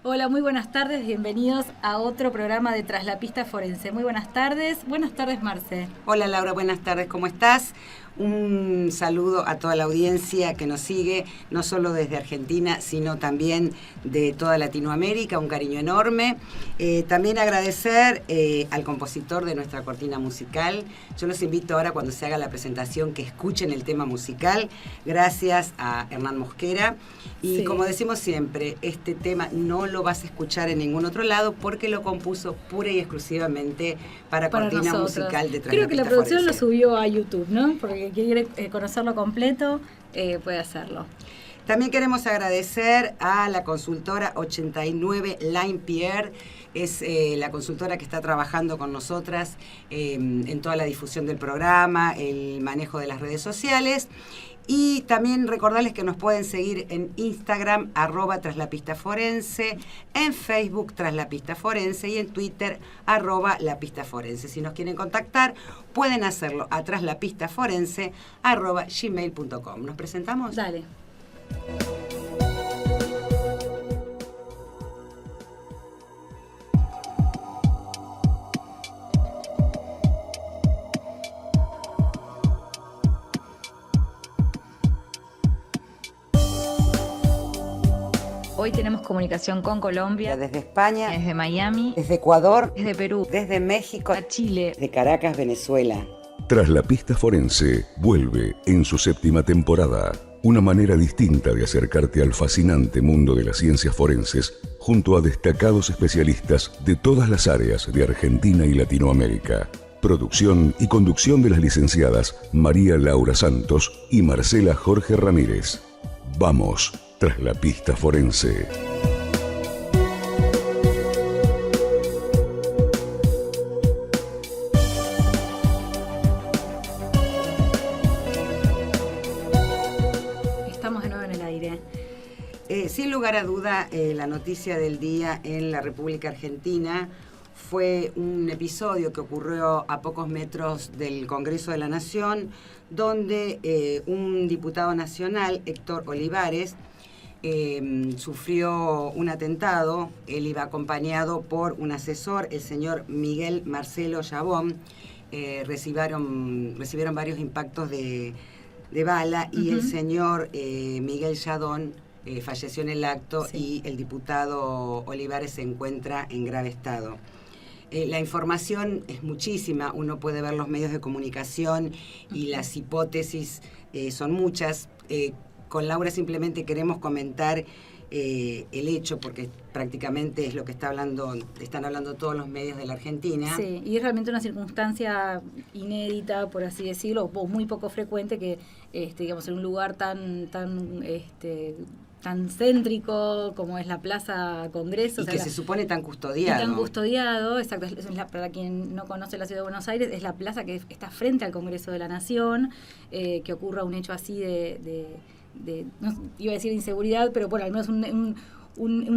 Hola, muy buenas tardes, bienvenidos a otro programa de Tras la Pista Forense. Muy buenas tardes, Marce. Hola Laura, buenas tardes, ¿cómo estás? Un saludo a toda la audiencia que nos sigue, no solo desde Argentina, sino también de toda Latinoamérica, un cariño enorme. También agradecer al compositor de nuestra cortina musical. Yo los invito ahora, cuando se haga la presentación, que escuchen el tema musical. Gracias a Hernán Mosquera. Y como decimos siempre, este tema no lo vas a escuchar en ningún otro lado porque lo compuso pura y exclusivamente para cortina musical de Tras Creo la que la Pista producción Forense. lo subió a YouTube, ¿no? Porque el que quiere conocerlo completo puede hacerlo. También queremos agradecer a la consultora 89 Line Pierre. Es la consultora que está trabajando con nosotras en toda la difusión del programa, el manejo de las redes sociales. Y también recordarles que nos pueden seguir en Instagram, @traslapistaforense, en Facebook, Traslapistaforense, y en Twitter, @lapistaforense. Si nos quieren contactar, pueden hacerlo a traslapistaforense@gmail.com. ¿Nos presentamos? Dale. Hoy tenemos comunicación con Colombia, Desde España, desde Miami, desde Ecuador, desde Perú, desde México, a Chile, de Caracas, Venezuela. Tras la Pista Forense vuelve en su 7ª temporada. Una manera distinta de acercarte al fascinante mundo de las ciencias forenses junto a destacados especialistas de todas las áreas de Argentina y Latinoamérica. Producción y conducción de las licenciadas María Laura Santos y Marcela Jorge Ramírez. Vamos, Tras la Pista Forense. Estamos de nuevo en el aire. Sin lugar a duda, la noticia del día en la República Argentina fue un episodio que ocurrió a pocos metros del Congreso de la Nación, donde un diputado nacional, Héctor Olivares, sufrió un atentado. Él iba acompañado por un asesor, el señor Miguel Marcelo Yabón. Recibieron varios impactos de bala, y el señor Miguel Yadón falleció en el acto, y el diputado Olivares se encuentra en grave estado. La información es muchísima, uno puede ver los medios de comunicación y las hipótesis son muchas. Con Laura simplemente queremos comentar el hecho, porque prácticamente es lo que están hablando todos los medios de la Argentina. Sí, y es realmente una circunstancia inédita, por así decirlo, o muy poco frecuente que, digamos, en un lugar tan céntrico como es la Plaza Congreso. Y que se supone tan custodiado. Exacto. Para quien no conoce la ciudad de Buenos Aires, es la plaza que está frente al Congreso de la Nación, que ocurra un hecho así no iba a decir inseguridad, pero bueno, al menos un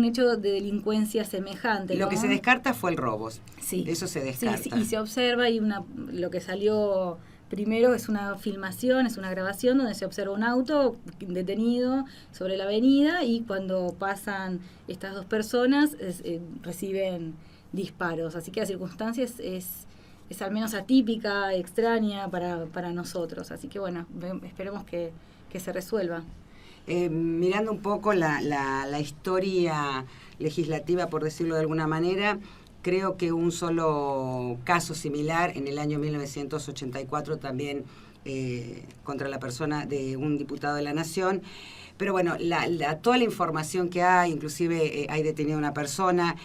hecho de delincuencia semejante, ¿no? Lo que se descarta fue el robo. Sí. Eso se descarta. Sí, y se observa, y lo que salió primero es una filmación, es una grabación donde se observa un auto detenido sobre la avenida, y cuando pasan estas dos personas reciben disparos. Así que la circunstancia es al menos atípica, extraña para nosotros. Así que bueno, esperemos que se resuelva. Mirando un poco la historia legislativa, por decirlo de alguna manera, creo que un solo caso similar en el año 1984 también contra la persona de un diputado de la Nación. Pero bueno, toda la información que hay, inclusive hay detenida una persona,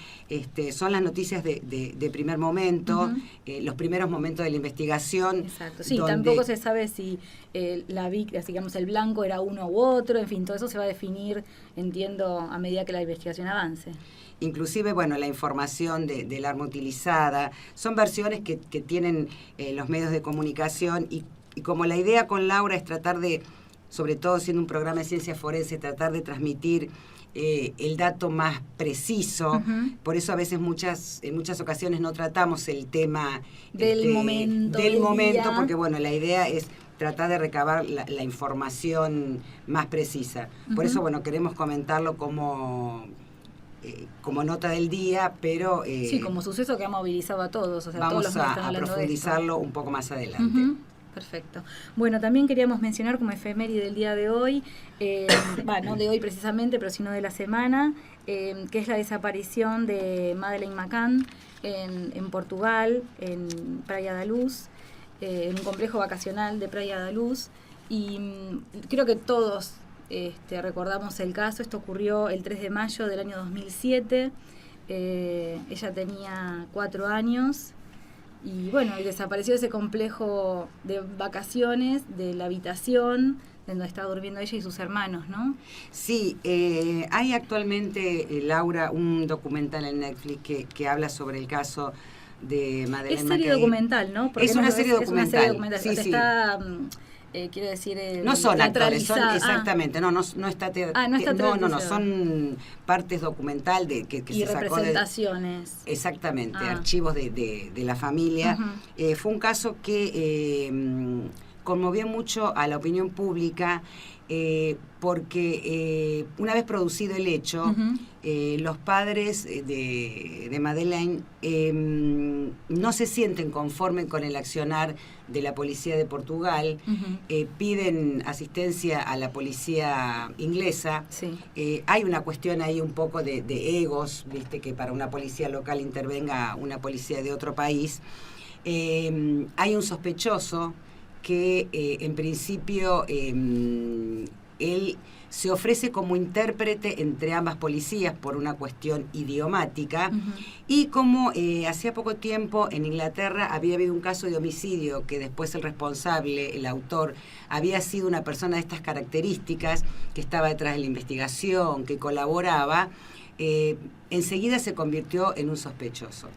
son las noticias de primer momento, los primeros momentos de la investigación. Exacto, sí, tampoco se sabe si digamos, el blanco era uno u otro, en fin, todo eso se va a definir, entiendo, a medida que la investigación avance. Inclusive, bueno, la información del arma utilizada, son versiones que tienen los medios de comunicación, y como la idea con Laura es tratar de, sobre todo siendo un programa de ciencia forense, tratar de transmitir el dato más preciso. Por eso a veces en muchas ocasiones no tratamos el tema del momento, porque bueno, la idea es tratar de recabar la información más precisa. Por eso, bueno, queremos comentarlo como como nota del día, pero... sí, como suceso que ha movilizado a todos, o sea, todos los vamos están a hablando profundizarlo de esto. un poco más adelante. Perfecto. Bueno, también queríamos mencionar como efeméride del día de hoy, no de hoy precisamente, pero sino de la semana, que es la desaparición de Madeleine McCann en Portugal, en Praia da Luz, en un complejo vacacional de Praia da Luz. Y creo que todos recordamos el caso. Esto ocurrió el 3 de mayo del año 2007. Ella tenía 4 años. Y bueno, desapareció ese complejo de vacaciones, de la habitación donde estaba durmiendo ella y sus hermanos, ¿no? Sí, hay actualmente, Laura, un documental en Netflix que habla sobre el caso de Madeleine McCann. Es serie documental, ¿no? Es una serie documental. Es una serie documental. Sí, sí. Está, quiero decir, no son actores, son exactamente, no está no, son partes documental que y se sacó representaciones. Exactamente, archivos de la familia. Fue un caso que conmovió mucho a la opinión pública porque una vez producido el hecho, los padres de Madeleine no se sienten conformes con el accionar de la policía de Portugal, piden asistencia a la policía inglesa. Sí. Hay una cuestión ahí un poco de egos, viste, que para una policía local intervenga una policía de otro país. Hay un sospechoso que en principio él se ofrece como intérprete entre ambas policías por una cuestión idiomática, y como hacía poco tiempo en Inglaterra había habido un caso de homicidio que después el responsable, el autor, había sido una persona de estas características, que estaba detrás de la investigación, que colaboraba, enseguida se convirtió en un sospechoso.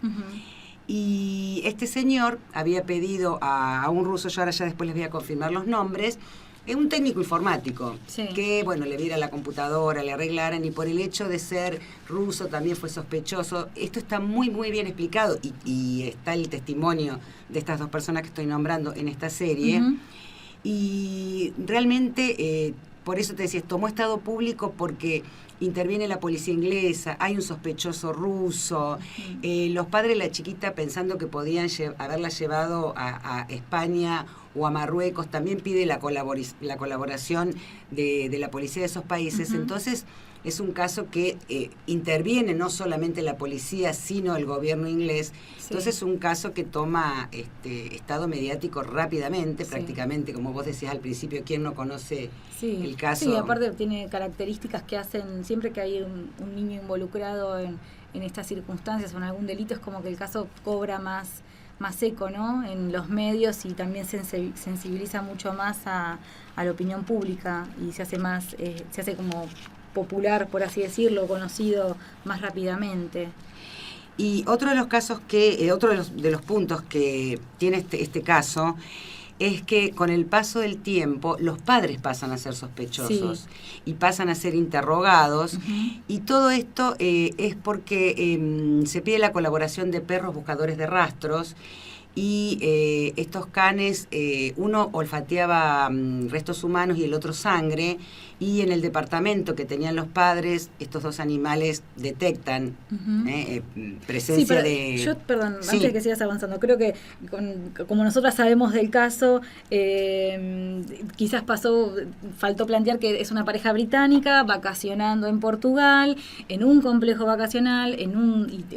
Y este señor había pedido a un ruso, yo ahora ya después les voy a confirmar los nombres, un técnico informático, que bueno, le viera la computadora, le arreglaran, y por el hecho de ser ruso también fue sospechoso. Esto está muy muy bien explicado, y está el testimonio de estas dos personas que estoy nombrando en esta serie. Y realmente, por eso te decía, tomó estado público porque interviene la policía inglesa, hay un sospechoso ruso, los padres de la chiquita, pensando que podían haberla llevado a España o a Marruecos, también pide la colaboración de la policía de esos países. Entonces es un caso que interviene no solamente la policía, sino el gobierno inglés. Entonces es un caso que toma estado mediático rápidamente, prácticamente, como vos decías al principio, ¿quién no conoce el caso? Sí, aparte tiene características que hacen, siempre que hay un niño involucrado en estas circunstancias o en algún delito, es como que el caso cobra más eco, ¿no?, en los medios, y también sensibiliza mucho más a la opinión pública, y se hace más, se hace como popular, por así decirlo, conocido más rápidamente. Y otro de los casos otro de los puntos que tiene este caso es que con el paso del tiempo los padres pasan a ser sospechosos y pasan a ser interrogados, y todo esto es porque se pide la colaboración de perros buscadores de rastros, y estos canes, uno olfateaba restos humanos y el otro sangre, y en el departamento que tenían los padres, estos dos animales detectan presencia de... Yo, perdón, antes de que sigas avanzando, creo que como nosotras sabemos del caso, quizás faltó plantear que es una pareja británica vacacionando en Portugal, en un complejo vacacional,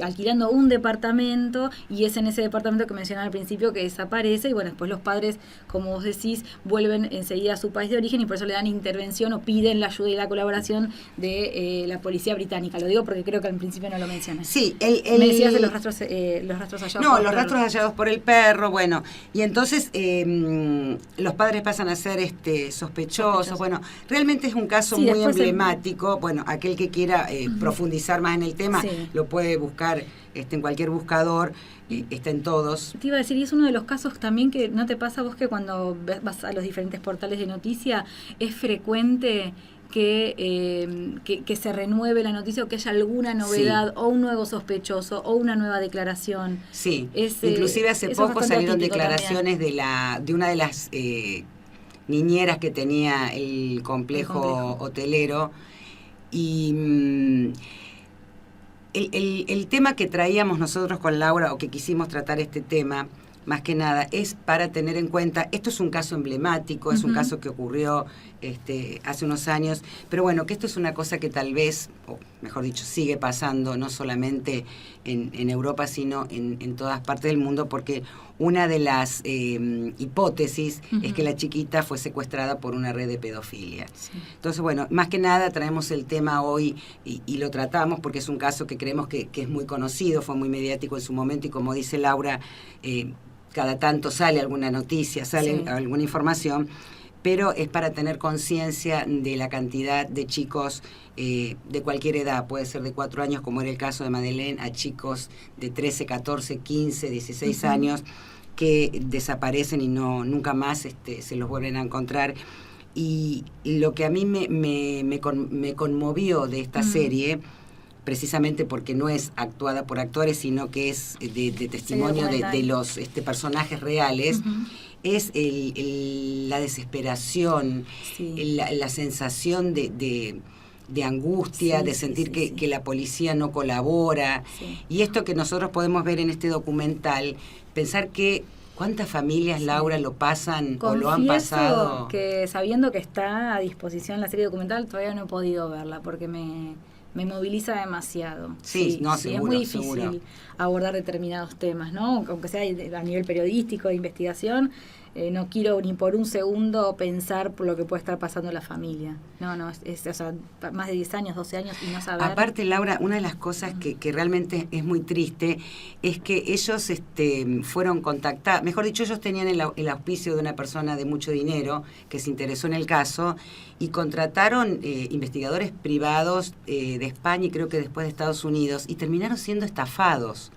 alquilando un departamento, y es en ese departamento que mencionaba al principio que desaparece, y bueno, después los padres, como vos decís, vuelven enseguida a su país de origen, y por eso le dan intervención o piden la ayuda y la colaboración de la policía británica. Lo digo porque creo que al principio no lo mencioné. Sí, me decías de los rastros hallados. No, los rastros hallados por el perro, bueno, y entonces los padres pasan a ser sospechosos. Bueno, realmente es un caso muy emblemático. Bueno, aquel que quiera profundizar más en el tema lo puede buscar en cualquier buscador, está en todos. Te iba a decir, y es uno de los casos también que no te pasa a vos, que cuando vas a los diferentes portales de noticia es frecuente que se renueve la noticia, o que haya alguna novedad, o un nuevo sospechoso, o una nueva declaración. Sí, inclusive hace poco salieron declaraciones de una de las niñeras que tenía el complejo hotelero, y el tema que traíamos nosotros con Laura, o que quisimos tratar este tema, más que nada, es para tener en cuenta, esto es un caso emblemático, es un caso que ocurrió hace unos años, pero bueno, que esto es una cosa que tal vez, o mejor dicho, sigue pasando, no solamente en Europa, sino en todas partes del mundo, porque una de las hipótesis es que la chiquita fue secuestrada por una red de pedofilia. Sí. Entonces, bueno, más que nada traemos el tema hoy y lo tratamos porque es un caso que creemos que es muy conocido, fue muy mediático en su momento, y como dice Laura, cada tanto sale alguna noticia, sale alguna información, pero es para tener conciencia de la cantidad de chicos de cualquier edad, puede ser de 4 años, como era el caso de Madeleine, a chicos de 13, 14, 15, 16 años, que desaparecen y nunca más se los vuelven a encontrar. Y lo que a mí me conmovió de esta serie, precisamente porque no es actuada por actores, sino que es de testimonio de los personajes reales, es la desesperación, la sensación de angustia, de sentir que la policía no colabora. Y esto que nosotros podemos ver en este documental, pensar que ¿cuántas familias, Laura, lo pasan o lo han pasado? Que sabiendo que está a disposición la serie documental, todavía no he podido verla porque me moviliza demasiado. Seguro, es muy difícil abordar determinados temas, ¿no? Aunque sea a nivel periodístico, de investigación, no quiero ni por un segundo pensar por lo que puede estar pasando la familia. No, o sea, más de 10 años, 12 años y no saber. Aparte, Laura, una de las cosas que realmente es muy triste es que ellos fueron contactados, mejor dicho, ellos tenían el auspicio de una persona de mucho dinero que se interesó en el caso y contrataron investigadores privados de España y creo que después de Estados Unidos y terminaron siendo estafados.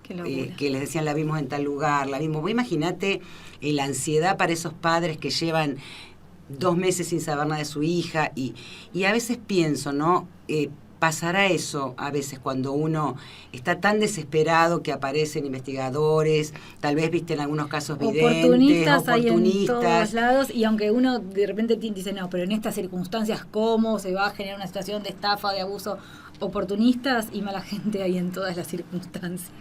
Que les decían, la vimos en tal lugar, la vimos. Vos imagínate la ansiedad para esos padres que llevan 2 meses sin saber nada de su hija y a veces pienso, ¿no? Pasará eso a veces cuando uno está tan desesperado que aparecen investigadores, tal vez viste en algunos casos videntes, oportunistas hay en todos lados, y aunque uno de repente dice, no, pero en estas circunstancias, ¿cómo se va a generar una situación de estafa, de abuso? Oportunistas y mala gente hay en todas las circunstancias.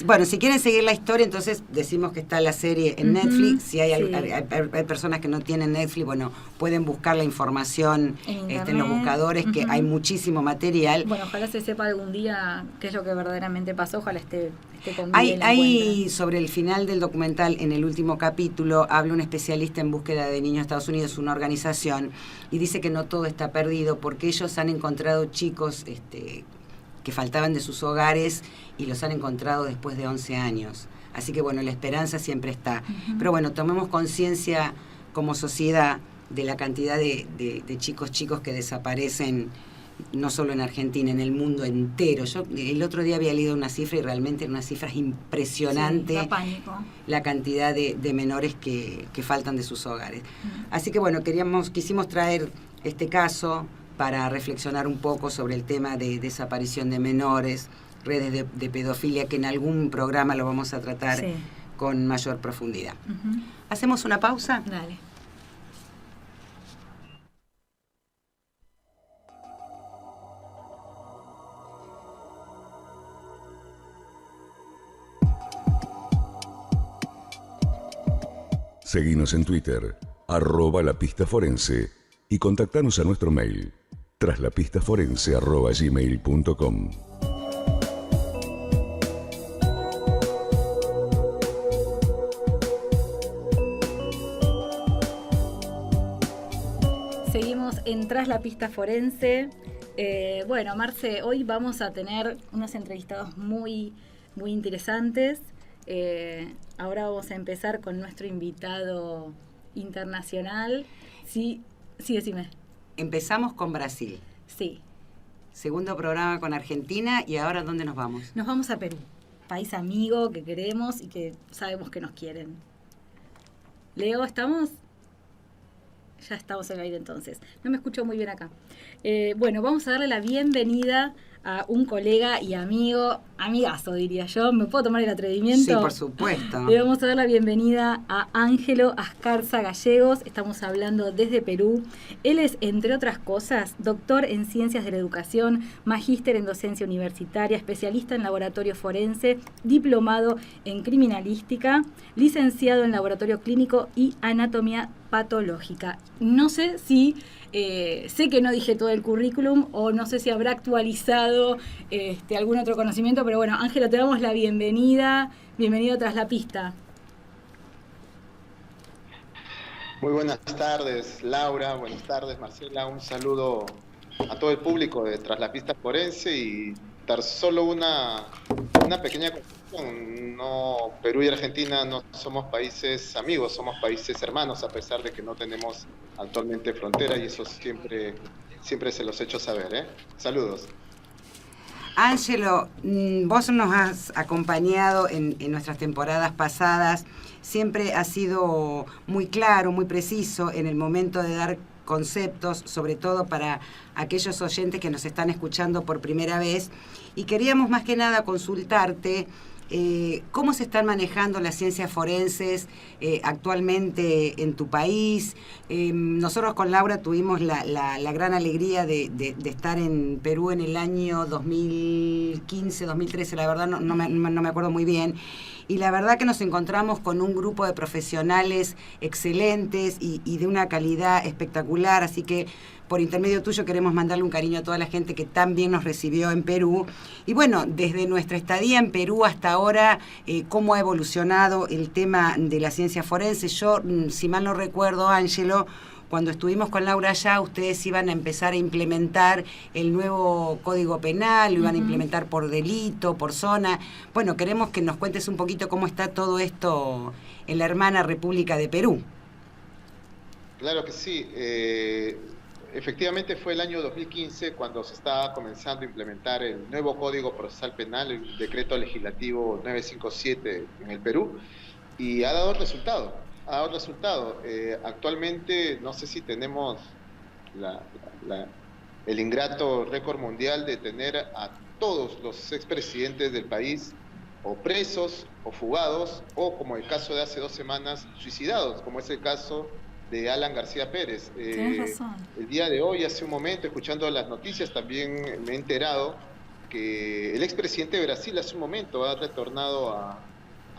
Bueno, si quieren seguir la historia, entonces decimos que está la serie en Netflix. Si hay personas que no tienen Netflix, bueno, pueden buscar la información en los buscadores, que hay muchísimo material. Bueno, ojalá se sepa algún día qué es lo que verdaderamente pasó, ojalá esté con bien. Hay sobre el final del documental, en el último capítulo, habla un especialista en búsqueda de niños de Estados Unidos, una organización, y dice que no todo está perdido, porque ellos han encontrado chicos que faltaban de sus hogares y los han encontrado después de 11 años. Así que bueno, la esperanza siempre está. Pero bueno, tomemos conciencia como sociedad de la cantidad de chicos que desaparecen, no solo en Argentina, en el mundo entero. Yo el otro día había leído una cifra y realmente era una cifra impresionante, da pánico, la cantidad de menores que faltan de sus hogares. Así que bueno, quisimos traer este caso para reflexionar un poco sobre el tema de desaparición de menores, redes de pedofilia, que en algún programa lo vamos a tratar con mayor profundidad. ¿Hacemos una pausa? Dale. Seguinos en Twitter, @lapistaforense, y contactanos a nuestro mail, traslapistaforense@gmail.com. Seguimos en Tras la Pista Forense. Bueno, Marce, hoy vamos a tener unos entrevistados muy, muy interesantes. Ahora vamos a empezar con nuestro invitado internacional. Sí, decime. Empezamos con Brasil. Sí. Segundo programa con Argentina, y ahora ¿dónde nos vamos? Nos vamos a Perú, país amigo que queremos y que sabemos que nos quieren. Leo, ¿estamos? Ya estamos en el aire entonces. No me escucho muy bien acá. Bueno, vamos a darle la bienvenida a un colega y amigo, amigazo diría yo, ¿me puedo tomar el atrevimiento? Sí, por supuesto. Le vamos a dar la bienvenida a Ángelo Ascarza Gallegos, estamos hablando desde Perú. Él es, entre otras cosas, doctor en Ciencias de la Educación, magíster en Docencia Universitaria, especialista en Laboratorio Forense, diplomado en Criminalística, licenciado en Laboratorio Clínico y Anatomía Patológica. No sé si... sé que no dije todo el currículum o no sé si habrá actualizado algún otro conocimiento, pero bueno, Ángelo, te damos la bienvenida. Bienvenido Tras la Pista. Muy buenas tardes, Laura. Buenas tardes, Marcela. Un saludo a todo el público de Tras la Pista Forense y dar solo una pequeña confusión. No, Perú y Argentina no somos países amigos, somos países hermanos, a pesar de que no tenemos actualmente frontera, y eso siempre se los he hecho saber, ¿eh? Saludos. Ángelo, vos nos has acompañado en nuestras temporadas pasadas, siempre has sido muy claro, muy preciso en el momento de dar conceptos, sobre todo para aquellos oyentes que nos están escuchando por primera vez, y queríamos más que nada consultarte cómo se están manejando las ciencias forenses actualmente en tu país. Nosotros con Laura tuvimos la gran alegría de estar en Perú en el año 2015, 2013, la verdad no me acuerdo muy bien. Y la verdad que nos encontramos con un grupo de profesionales excelentes y de una calidad espectacular, así que por intermedio tuyo queremos mandarle un cariño a toda la gente que tan bien nos recibió en Perú. Y bueno, desde nuestra estadía en Perú hasta ahora, cómo ha evolucionado el tema de la ciencia forense. Yo, si mal no recuerdo, Ángelo, cuando estuvimos con Laura allá, ustedes iban a empezar a implementar el nuevo Código Penal, lo iban a implementar por delito, por zona. Bueno, queremos que nos cuentes un poquito cómo está todo esto en la hermana República de Perú. Claro que sí. Efectivamente fue el año 2015 cuando se estaba comenzando a implementar el nuevo Código Procesal Penal, el decreto legislativo 957 en el Perú, y ha dado resultado. Actualmente no sé si tenemos el ingrato récord mundial de tener a todos los expresidentes del país o presos o fugados, o como el caso de hace 2 semanas, suicidados, como es el caso de Alan García Pérez. Tienes razón. El día de hoy, hace un momento, escuchando las noticias, también me he enterado que el expresidente de Brasil hace un momento ha retornado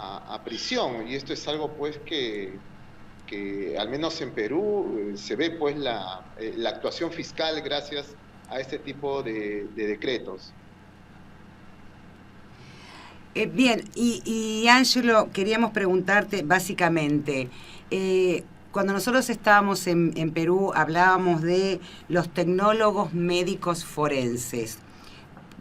a prisión, y esto es algo pues que al menos en Perú se ve pues la actuación fiscal gracias a este tipo de decretos. Bien, y Ángelo, queríamos preguntarte básicamente, cuando nosotros estábamos en Perú hablábamos de los tecnólogos médicos forenses.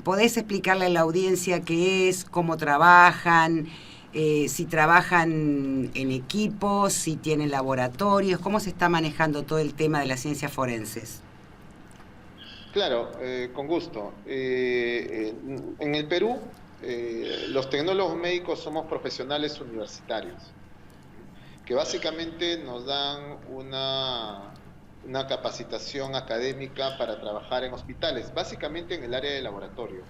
¿Podés explicarle a la audiencia qué es, cómo trabajan, si trabajan en equipos, si tienen laboratorios, cómo se está manejando todo el tema de las ciencias forenses? Claro, con gusto. En el Perú, los tecnólogos médicos somos profesionales universitarios, que básicamente nos dan una capacitación académica para trabajar en hospitales, básicamente en el área de laboratorio.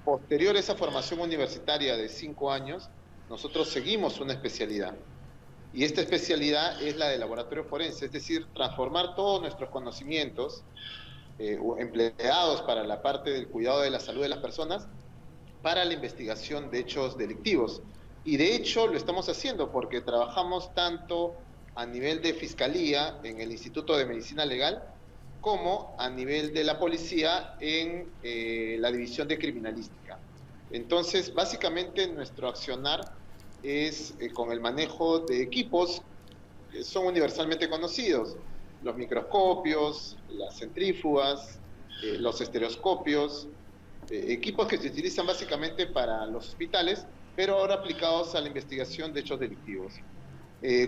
Posterior a esa formación universitaria de 5 años, nosotros seguimos una especialidad. Y esta especialidad es la de laboratorio forense, es decir, transformar todos nuestros conocimientos empleados para la parte del cuidado de la salud de las personas para la investigación de hechos delictivos. Y de hecho lo estamos haciendo porque trabajamos tanto a nivel de Fiscalía en el Instituto de Medicina Legal como a nivel de la policía en la División de Criminalística. Entonces, básicamente nuestro accionar es con el manejo de equipos que son universalmente conocidos: los microscopios, las centrífugas, los estereoscopios, equipos que se utilizan básicamente para los hospitales, pero ahora aplicados a la investigación de hechos delictivos.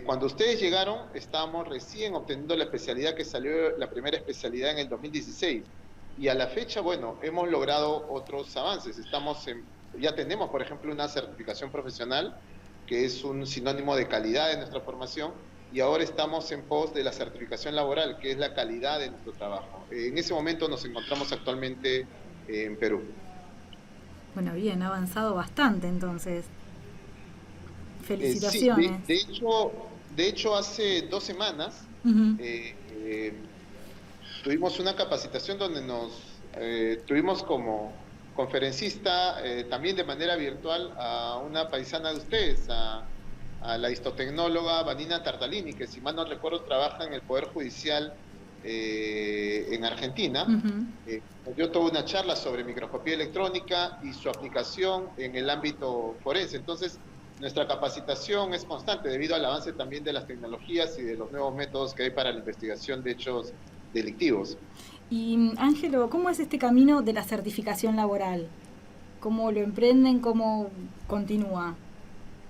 Cuando ustedes llegaron, estábamos recién obteniendo la especialidad que salió, la primera especialidad en el 2016, y a la fecha, bueno, hemos logrado otros avances. Ya tenemos, por ejemplo, una certificación profesional, que es un sinónimo de calidad de nuestra formación, y ahora estamos en pos de la certificación laboral, que es la calidad de nuestro trabajo. En ese momento nos encontramos actualmente en Perú. Bueno, bien, ha avanzado bastante entonces. Sí, Felicitaciones. de hecho, hace 2 semanas Ujú. eh, tuvimos una capacitación donde tuvimos como conferencista, también de manera virtual, a una paisana de ustedes, a la histotecnóloga Vanina Tartalini, que si mal no recuerdo trabaja en el Poder Judicial en Argentina. Ujú. Nos dio toda una charla sobre microscopía electrónica y su aplicación en el ámbito forense. Entonces, nuestra capacitación es constante debido al avance también de las tecnologías y de los nuevos métodos que hay para la investigación de hechos delictivos. Y Ángelo, ¿cómo es este camino de la certificación laboral? ¿Cómo lo emprenden? ¿Cómo continúa?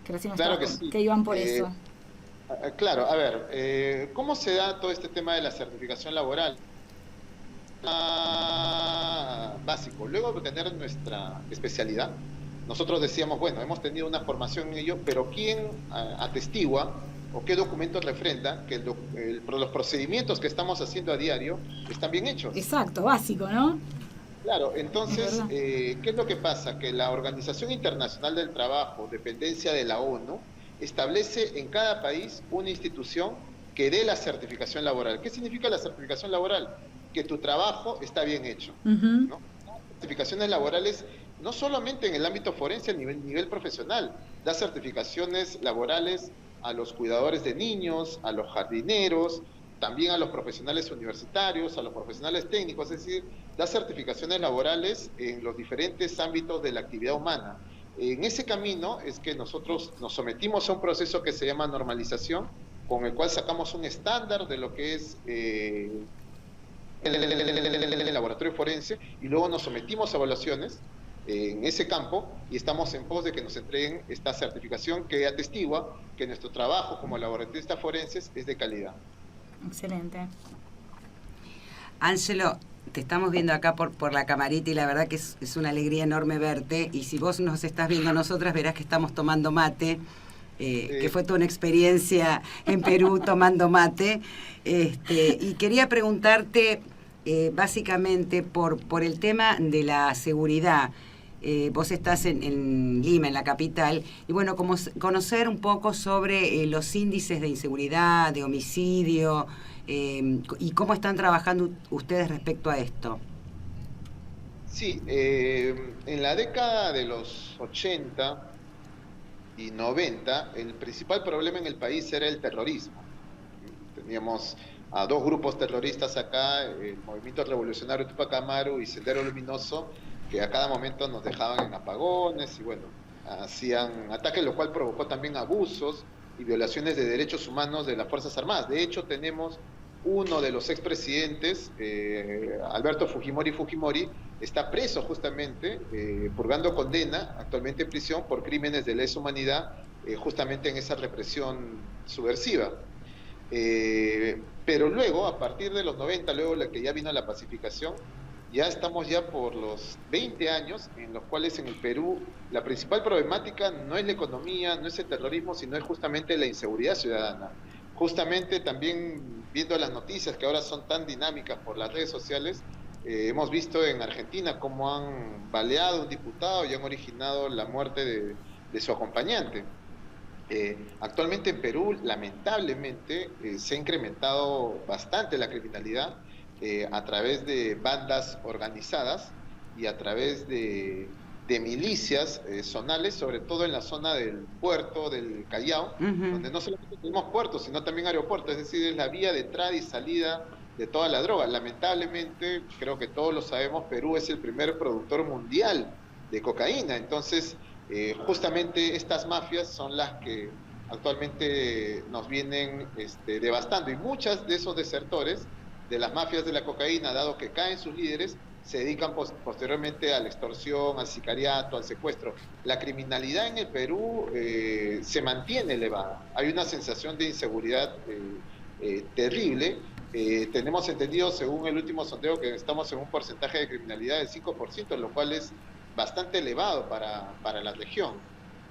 Que recién Claro que estaba, sí. que iban por eso. Claro, a ver, ¿cómo se da todo este tema de la certificación laboral? Básico. Luego de tener nuestra especialidad, nosotros decíamos, bueno, hemos tenido una formación en ello, pero ¿quién atestigua o qué documentos refrenda que los procedimientos que estamos haciendo a diario están bien hechos? Exacto, básico, ¿no? Claro, Es entonces, verdad. ¿qué es lo que pasa? Que la Organización Internacional del Trabajo, dependencia de la ONU, establece en cada país una institución que dé la certificación laboral. ¿Qué significa la certificación laboral? Que tu trabajo está bien hecho, Ujú. ¿no? Certificaciones laborales, no solamente en el ámbito forense a nivel profesional, da certificaciones laborales a los cuidadores de niños, a los jardineros, también a los profesionales universitarios, a los profesionales técnicos, es decir, da certificaciones laborales en los diferentes ámbitos de la actividad humana. En ese camino es que nosotros nos sometimos a un proceso que se llama normalización, con el cual sacamos un estándar de lo que es el laboratorio forense y luego nos sometimos a evaluaciones en ese campo y estamos en pos de que nos entreguen esta certificación que atestigua que nuestro trabajo como laboratoristas forenses es de calidad. Excelente. Ángelo, te estamos viendo acá por la camarita y la verdad que es una alegría enorme verte. Y si vos nos estás viendo a nosotras, verás que estamos tomando mate, que fue toda una experiencia en Perú tomando mate. Y quería preguntarte básicamente por el tema de la seguridad. Vos estás en Lima, en la capital, y bueno, como conocer un poco sobre los índices de inseguridad, de homicidio, y cómo están trabajando ustedes respecto a esto. Sí, en la década de los 80 y 90, el principal problema en el país era el terrorismo. Teníamos a dos grupos terroristas acá, el Movimiento Revolucionario Tupac Amaru y Sendero Luminoso, que a cada momento nos dejaban en apagones y bueno, hacían ataques, lo cual provocó también abusos y violaciones de derechos humanos de las Fuerzas Armadas. De hecho, tenemos uno de los expresidentes, Alberto Fujimori, está preso justamente, purgando condena, actualmente en prisión, por crímenes de lesa humanidad, justamente en esa represión subversiva. Pero luego, a partir de los 90, luego la que ya vino la pacificación, ya estamos ya por los 20 años en los cuales en el Perú la principal problemática no es la economía, no es el terrorismo, sino es justamente la inseguridad ciudadana. Justamente también viendo las noticias que ahora son tan dinámicas por las redes sociales, hemos visto en Argentina cómo han baleado a un diputado y han originado la muerte de su acompañante. Actualmente en Perú, lamentablemente, se ha incrementado bastante la criminalidad a través de bandas organizadas y a través de milicias zonales, sobre todo en la zona del puerto del Callao, donde no solamente tenemos puertos, sino también aeropuertos, es decir, es la vía de entrada y salida de toda la droga. Lamentablemente, creo que todos lo sabemos, Perú es el primer productor mundial de cocaína, entonces justamente estas mafias son las que actualmente nos vienen devastando y muchas de esos desertores de las mafias de la cocaína, dado que caen sus líderes, se dedican posteriormente a la extorsión, al sicariato, al secuestro. La criminalidad en el Perú se mantiene elevada. Hay una sensación de inseguridad terrible. Tenemos entendido, según el último sondeo, que estamos en un porcentaje de criminalidad del 5%, lo cual es bastante elevado para la región.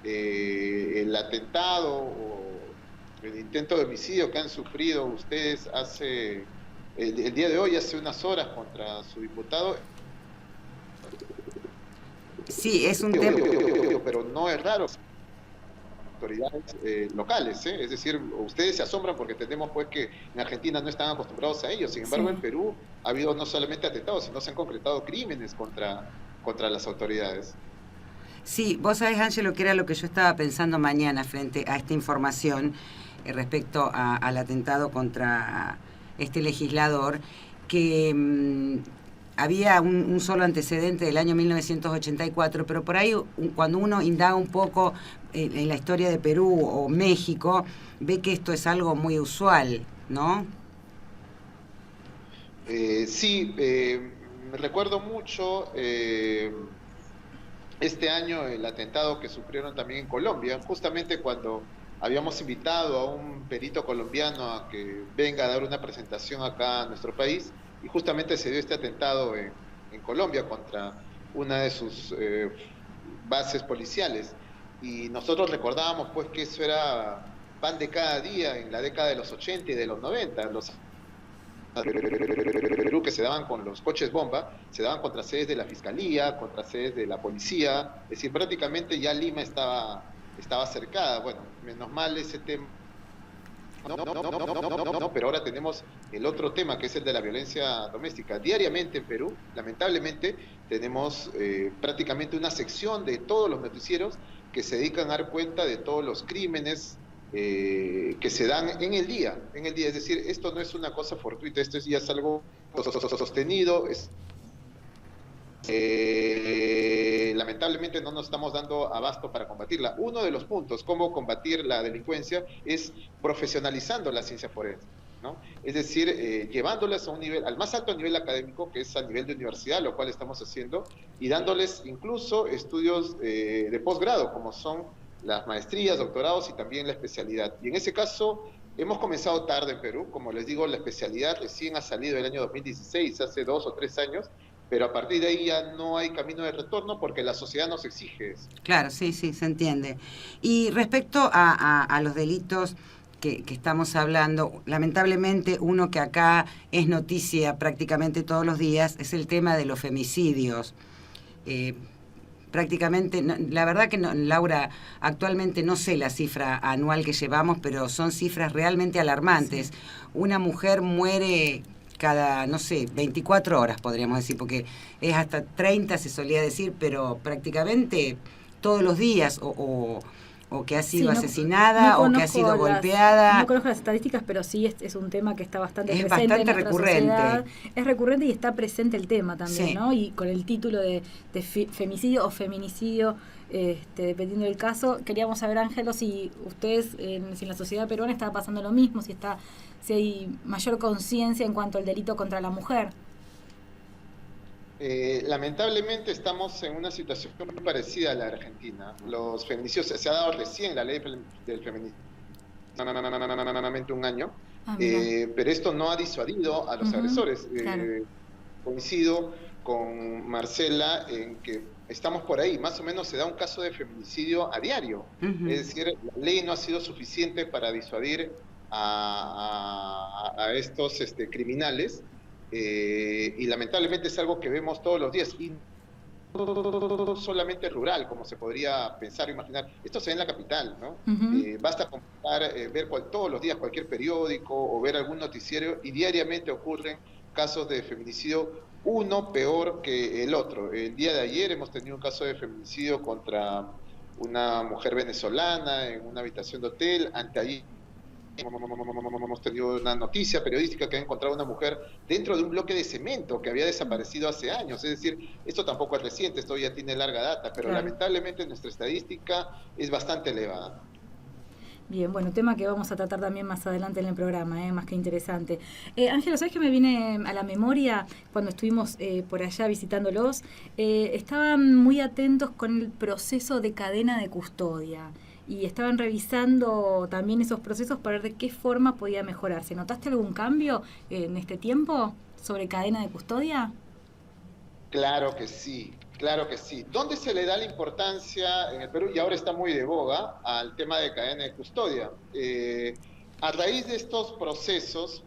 El atentado o el intento de homicidio que han sufrido ustedes el día de hoy, hace unas horas, contra su diputado, Sí, es un tema. Pero no es raro autoridades locales, ¿eh? Es decir, ustedes se asombran porque tenemos pues que en Argentina no están acostumbrados a ello. Sin embargo, Sí. en Perú ha habido no solamente atentados, sino se han concretado crímenes contra las autoridades. Sí, vos sabés, Ángelo, que era lo que yo estaba pensando mañana frente a esta información respecto al atentado contra este legislador, que había un solo antecedente del año 1984, pero por ahí cuando uno indaga un poco en la historia de Perú o México, ve que esto es algo muy usual, ¿no? Sí, me recuerdo mucho este año el atentado que sufrieron también en Colombia, justamente cuando habíamos invitado a un perito colombiano a que venga a dar una presentación acá a nuestro país, y justamente se dio este atentado en Colombia contra una de sus bases policiales. Y nosotros recordábamos pues que eso era pan de cada día en la década de los 80 y de los 90, los Perú que se daban con los coches bomba, se daban contra sedes de la fiscalía, contra sedes de la policía, es decir, prácticamente ya Lima estaba cercada. Bueno, menos mal ese tema. No, pero ahora tenemos el otro tema que es el de la violencia doméstica. Diariamente en Perú, lamentablemente, tenemos prácticamente una sección de todos los noticieros que se dedican a dar cuenta de todos los crímenes que se dan en el día, es decir, esto no es una cosa fortuita, esto ya es algo sostenido, lamentablemente no nos estamos dando abasto para combatirla. Uno de los puntos, cómo combatir la delincuencia, es profesionalizando la ciencia forense, ¿no? Es decir, llevándolas a un nivel, al más alto nivel académico, que es al nivel de universidad, lo cual estamos haciendo, y dándoles incluso estudios de posgrado, como son las maestrías, doctorados y también la especialidad. Y en ese caso hemos comenzado tarde en Perú, como les digo, la especialidad recién ha salido el año 2016, hace 2 o 3 años, pero a partir de ahí ya no hay camino de retorno porque la sociedad nos exige eso. Claro, sí, sí, se entiende. Y respecto a los delitos que estamos hablando, lamentablemente uno que acá es noticia prácticamente todos los días es el tema de los femicidios. Prácticamente, no, la verdad que no, Laura, actualmente no sé la cifra anual que llevamos, pero son cifras realmente alarmantes. Sí. Una mujer muere cada, no sé, 24 horas podríamos decir, porque es hasta 30 se solía decir, pero prácticamente todos los días, o que ha sido asesinada, o que ha sido golpeada. No conozco las estadísticas, pero sí es un tema que está bastante presente. Es bastante recurrente. Sociedad. Es recurrente y está presente el tema también, sí. ¿no? Y con el título de femicidio o feminicidio, dependiendo del caso, queríamos saber, Ángelo, si ustedes, si en la sociedad peruana está pasando lo mismo, si hay mayor conciencia en cuanto al delito contra la mujer. Lamentablemente estamos en una situación muy parecida a la Argentina. Los feminicidios, se ha dado recién la ley del feminicidio, un año, pero esto no ha disuadido a los agresores. Claro. Coincido con Marcela en que estamos por ahí, más o menos se da un caso de feminicidio a diario. Es decir, la ley no ha sido suficiente para disuadir a estos criminales. Y lamentablemente es algo que vemos todos los días, y no solamente rural, como se podría pensar o imaginar. Esto se ve en la capital, ¿no? Basta comparar, ver todos los días cualquier periódico o ver algún noticiero, y diariamente ocurren casos de feminicidio, uno peor que el otro. El día de ayer hemos tenido un caso de feminicidio contra una mujer venezolana en una habitación de hotel. Anteayer hemos tenido una noticia periodística que ha encontrado una mujer dentro de un bloque de cemento que había desaparecido hace años. Es decir, esto tampoco es reciente, esto ya tiene larga data, pero lamentablemente nuestra estadística es bastante elevada. Bien, bueno, tema que vamos a tratar también más adelante en el programa, más que interesante. Ángelo, ¿sabes qué me viene a la memoria cuando estuvimos por allá visitándolos? Estaban muy atentos con el proceso de cadena de custodia y estaban revisando también esos procesos para ver de qué forma podía mejorarse. ¿Notaste algún cambio en este tiempo sobre cadena de custodia? Claro que sí. Claro que sí. ¿Dónde se le da la importancia en el Perú, y ahora está muy de boga, al tema de cadena de custodia? A raíz de estos procesos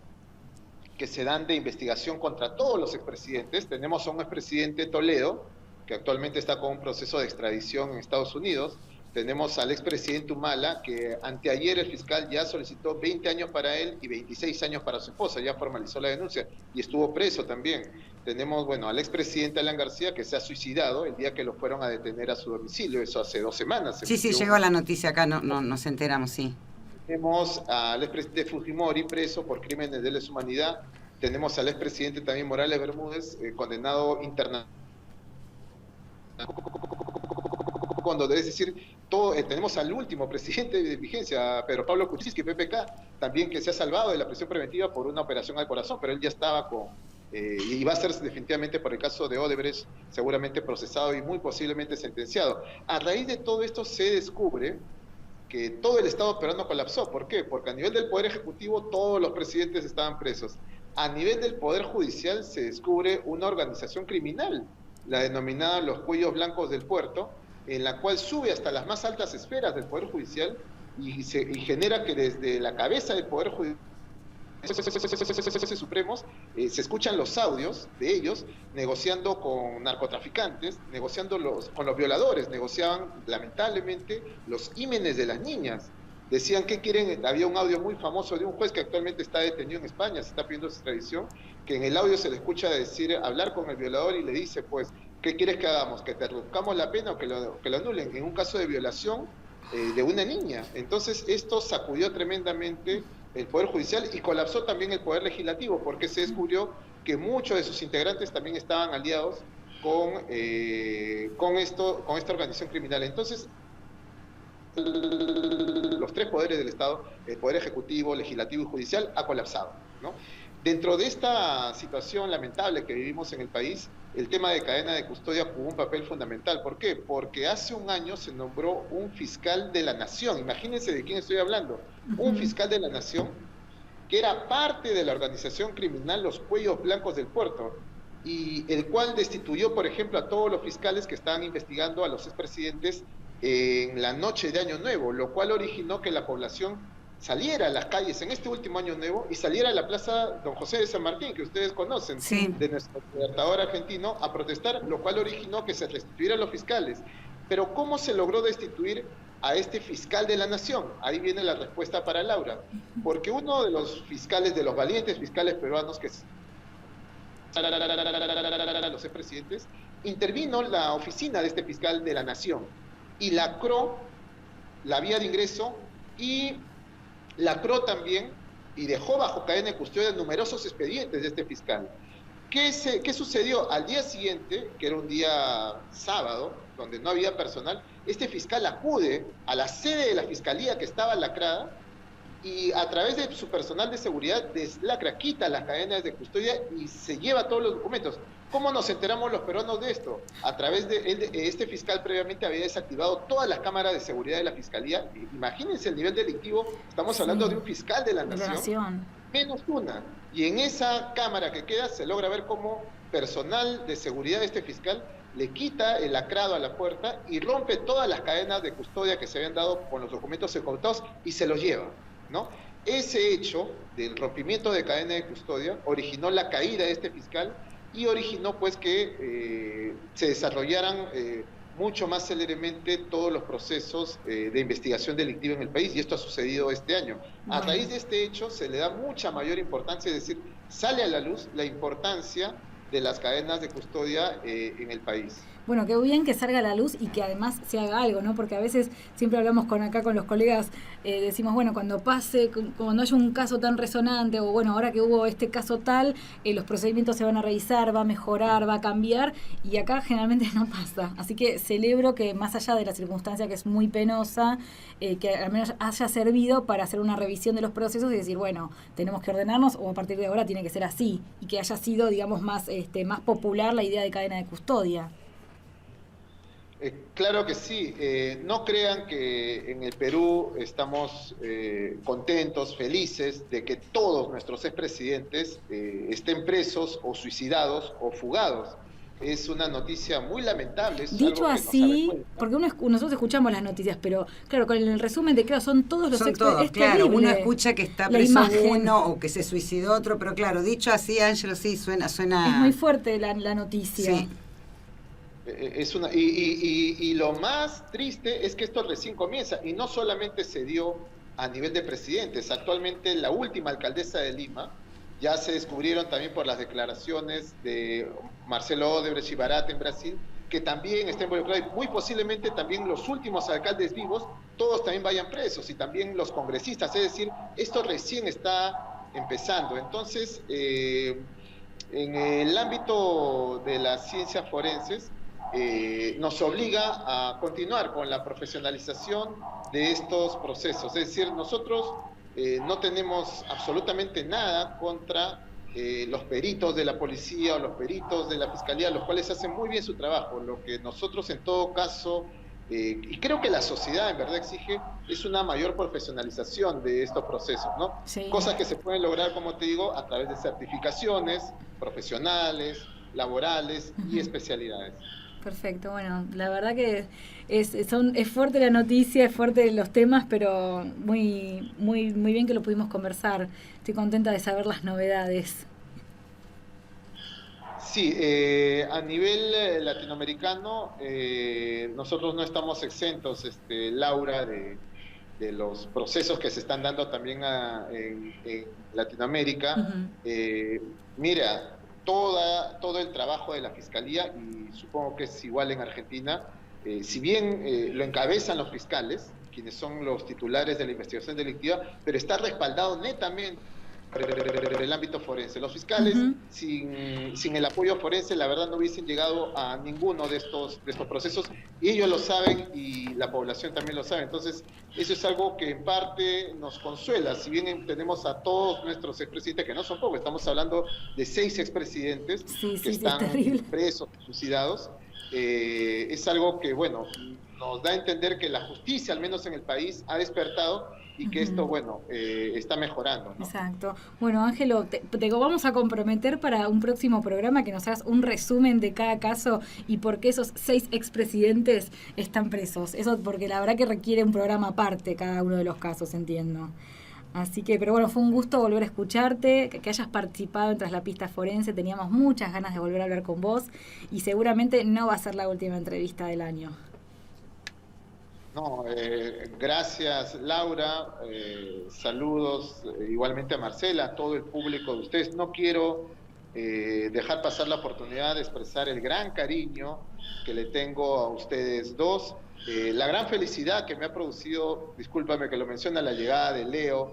que se dan de investigación contra todos los expresidentes, tenemos a un expresidente Toledo que actualmente está con un proceso de extradición en Estados Unidos. Tenemos al expresidente Humala, que anteayer el fiscal ya solicitó 20 años para él y 26 años para su esposa, ya formalizó la denuncia y estuvo preso también. Tenemos, bueno, al expresidente Alan García, que se ha suicidado el día que lo fueron a detener a su domicilio, eso hace 2 semanas. Sí, llegó la noticia acá, nos enteramos, sí. Tenemos al expresidente Fujimori preso por crímenes de lesa humanidad. Tenemos al expresidente también Morales Bermúdez, condenado internacionalmente. Es decir, tenemos al último presidente de vigencia, Pedro Pablo Kuczynski, PPK, también, que se ha salvado de la prisión preventiva por una operación al corazón, pero él ya estaba y va a ser definitivamente, por el caso de Odebrecht, seguramente procesado y muy posiblemente sentenciado. A raíz de todo esto se descubre que todo el Estado peruano colapsó. ¿Por qué? Porque a nivel del Poder Ejecutivo todos los presidentes estaban presos. A nivel del Poder Judicial se descubre una organización criminal, la denominada los Cuellos Blancos del Puerto, en la cual sube hasta las más altas esferas del Poder Judicial y genera que desde la cabeza del Poder Judicial supremos se escuchan los audios de ellos negociando con narcotraficantes, negociando con los violadores, negociaban lamentablemente los ímenes de las niñas. Decían que quieren, había un audio muy famoso de un juez que actualmente está detenido en España, se está pidiendo su extradición, que en el audio se le escucha hablar con el violador y le dice, pues, ¿qué quieres que hagamos? ¿Que te reduzcamos la pena o que lo anulen? En un caso de violación de una niña. Entonces esto sacudió tremendamente el Poder Judicial y colapsó también el Poder Legislativo, porque se descubrió que muchos de sus integrantes también estaban aliados con esta organización criminal. Entonces, los 3 poderes del Estado, el Poder Ejecutivo, Legislativo y Judicial, ha colapsado, ¿no? Dentro de esta situación lamentable que vivimos en el país, el tema de cadena de custodia jugó un papel fundamental. ¿Por qué? Porque hace un año se nombró un fiscal de la Nación. Imagínense de quién estoy hablando. Un fiscal de la Nación que era parte de la organización criminal Los Cuellos Blancos del Puerto, y el cual destituyó, por ejemplo, a todos los fiscales que estaban investigando a los expresidentes en la noche de Año Nuevo, lo cual originó que la población saliera a las calles en este último Año Nuevo y saliera a la plaza Don José de San Martín, que ustedes conocen, sí, de nuestro libertador argentino, a protestar, lo cual originó que se restituyeran los fiscales. Pero ¿cómo se logró destituir a este fiscal de la Nación? Ahí viene la respuesta para Laura. Porque uno de los fiscales, de los valientes fiscales peruanos que los expresidentes, intervino la oficina de este fiscal de la Nación y lacró la vía de ingreso y lacró también y dejó bajo cadena de custodia numerosos expedientes de este fiscal. ¿Qué sucedió? Al día siguiente, que era un día sábado, donde no había personal, este fiscal acude a la sede de la fiscalía que estaba lacrada y a través de su personal de seguridad deslacra, quita las cadenas de custodia y se lleva todos los documentos. ¿Cómo nos enteramos los peruanos de esto? A través de este fiscal previamente había desactivado todas las cámaras de seguridad de la fiscalía. Imagínense el nivel delictivo, estamos hablando de un fiscal de la Nación, menos una. Y en esa cámara que queda se logra ver cómo personal de seguridad de este fiscal le quita el lacrado a la puerta y rompe todas las cadenas de custodia que se habían dado con los documentos incautados y se los lleva, ¿no? Ese hecho del rompimiento de cadena de custodia originó la caída de este fiscal y originó pues que se desarrollaran mucho más céleremente todos los procesos de investigación delictiva en el país, y esto ha sucedido este año. A raíz de este hecho se le da mucha mayor importancia, es decir, sale a la luz la importancia de las cadenas de custodia en el país. Bueno, qué bien que salga a la luz y que además se haga algo, ¿no? Porque a veces siempre hablamos acá con los colegas, decimos, bueno, cuando haya un caso tan resonante, o bueno, ahora que hubo este caso tal, los procedimientos se van a revisar, va a mejorar, va a cambiar, y acá generalmente no pasa. Así que celebro que más allá de la circunstancia que es muy penosa, que al menos haya servido para hacer una revisión de los procesos y decir, bueno, tenemos que ordenarnos, o a partir de ahora tiene que ser así, y que haya sido, digamos, más popular la idea de cadena de custodia. Claro que sí. No crean que en el Perú estamos contentos, felices de que todos nuestros expresidentes estén presos o suicidados o fugados. Es una noticia muy lamentable. Dicho así, porque nosotros escuchamos las noticias, pero claro, con el resumen de claro, son todos los expresidentes. Claro, uno escucha que está preso uno o que se suicidó otro, pero claro, dicho así, Ángelo, sí, suena... Es muy fuerte la noticia. Sí. Y lo más triste es que esto recién comienza, y no solamente se dio a nivel de presidentes. Actualmente la última alcaldesa de Lima, ya se descubrieron también por las declaraciones de Marcelo Odebrecht y Barata en Brasil, que también está involucrado, y muy posiblemente también los últimos alcaldes vivos, todos también vayan presos, y también los congresistas. Es decir, esto recién está empezando. Entonces, en el ámbito de las ciencias forenses, nos obliga a continuar con la profesionalización de estos procesos. Es decir, nosotros no tenemos absolutamente nada contra los peritos de la policía o los peritos de la fiscalía, los cuales hacen muy bien su trabajo. Lo que nosotros en todo caso, y creo que la sociedad en verdad exige, es una mayor profesionalización de estos procesos, ¿no? Sí. Cosas que se pueden lograr, como te digo, a través de certificaciones profesionales, laborales y especialidades. Perfecto, bueno, la verdad que es fuerte la noticia, es fuerte los temas, pero muy bien que lo pudimos conversar. Estoy contenta de saber las novedades. Sí, a nivel latinoamericano, nosotros no estamos exentos, Laura, de los procesos que se están dando también en Latinoamérica. Mira, todo el trabajo de la Fiscalía, y supongo que es igual en Argentina, si bien lo encabezan los fiscales, quienes son los titulares de la investigación delictiva, pero está respaldado netamente por el ámbito forense. Los fiscales, sin el apoyo forense, la verdad no hubiesen llegado a ninguno de estos procesos, y ellos lo saben y la población también lo sabe. Entonces, eso es algo que en parte nos consuela. Si bien tenemos a todos nuestros expresidentes, que no son pocos, estamos hablando de 6 expresidentes que están presos, suicidados, es algo que, bueno, nos da a entender que la justicia, al menos en el país, ha despertado, y que esto, bueno, está mejorando, ¿no? Exacto. Bueno, Ángelo, te vamos a comprometer para un próximo programa que nos hagas un resumen de cada caso y por qué esos 6 expresidentes están presos. Eso porque la verdad que requiere un programa aparte cada uno de los casos, entiendo. Así que, pero bueno, fue un gusto volver a escucharte, que hayas participado en Tras la Pista Forense. Teníamos muchas ganas de volver a hablar con vos y seguramente no va a ser la última entrevista del año. No, gracias Laura, saludos igualmente a Marcela, a todo el público de ustedes. No quiero dejar pasar la oportunidad de expresar el gran cariño que le tengo a ustedes dos, la gran felicidad que me ha producido, discúlpame que lo menciona, la llegada de Leo.